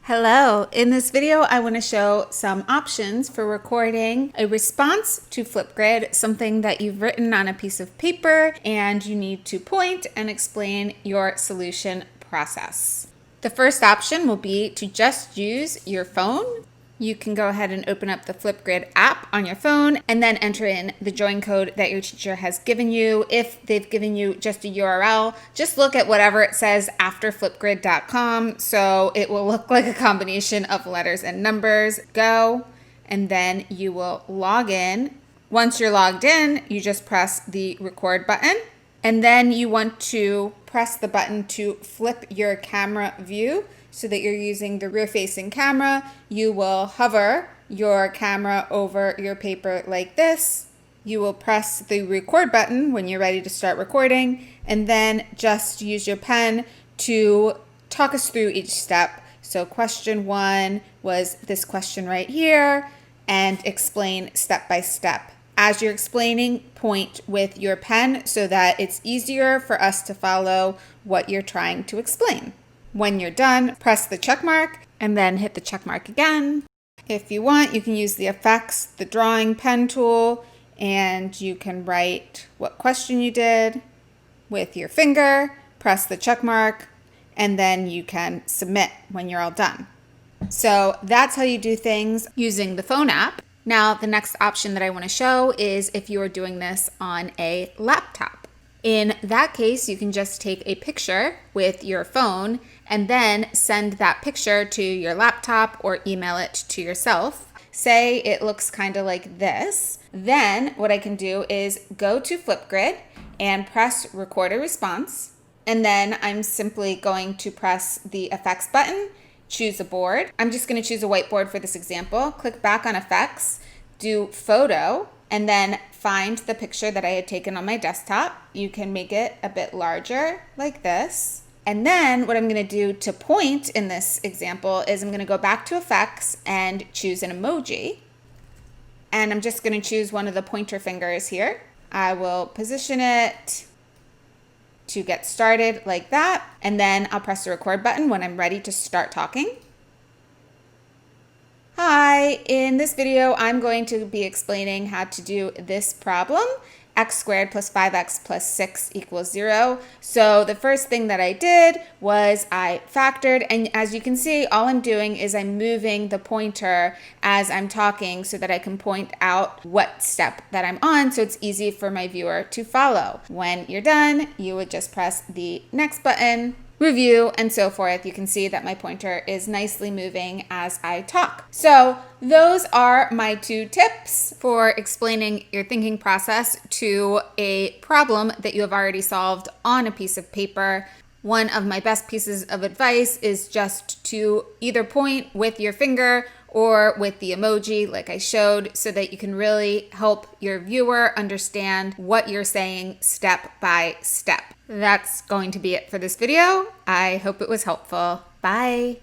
Hello, in this video I want to show some options for recording a response to Flipgrid, something that you've written on a piece of paper and you need to point and explain your solution process. The first option will be to just use your phone. You can go ahead and open up the Flipgrid app on your phone and then enter in the join code that your teacher has given you. If they've given you just a URL, just look at whatever it says after flipgrid.com. So it will look like a combination of letters and numbers. Go, and then you will log in. Once you're logged in, you just press the record button. And then you want to press the button to flip your camera view so that you're using the rear-facing camera. You will hover your camera over your paper like this. You will press the record button when you're ready to start recording, and then just use your pen to talk us through each step. So question 1 was this question right here, and explain step by step. As you're explaining, point with your pen so that it's easier for us to follow what you're trying to explain. When you're done, press the check mark and then hit the check mark again. If you want, you can use the effects, the drawing pen tool, and you can write what question you did with your finger, press the check mark, and then you can submit when you're all done. So that's how you do things using the phone app. Now, the next option that I want to show is if you are doing this on a laptop. In that case, you can just take a picture with your phone and then send that picture to your laptop or email it to yourself. Say it looks kind of like this. Then what I can do is go to Flipgrid and press record a response. And then I'm simply going to press the effects button, choose a board. I'm just going to choose a whiteboard for this example. Click back on effects, do photo, and then find the picture that I had taken on my desktop. You can make it a bit larger like this. And then what I'm going to do to point in this example is I'm going to go back to effects and choose an emoji. And I'm just going to choose one of the pointer fingers here. I will position it to get started like that. And then I'll press the record button when I'm ready to start talking. Hi, in this video, I'm going to be explaining how to do this problem, x squared plus 5x plus 6 equals 0. So the first thing that I did was I factored, and as you can see, all I'm doing is I'm moving the pointer as I'm talking so that I can point out what step that I'm on so it's easy for my viewer to follow. When you're done, you would just press the next button, review, and so forth. You can see that my pointer is nicely moving as I talk. So those are my 2 tips for explaining your thinking process to a problem that you have already solved on a piece of paper. One of my best pieces of advice is just to either point with your finger or with the emoji like I showed so that you can really help your viewer understand what you're saying step by step. That's going to be it for this video. I hope it was helpful. Bye.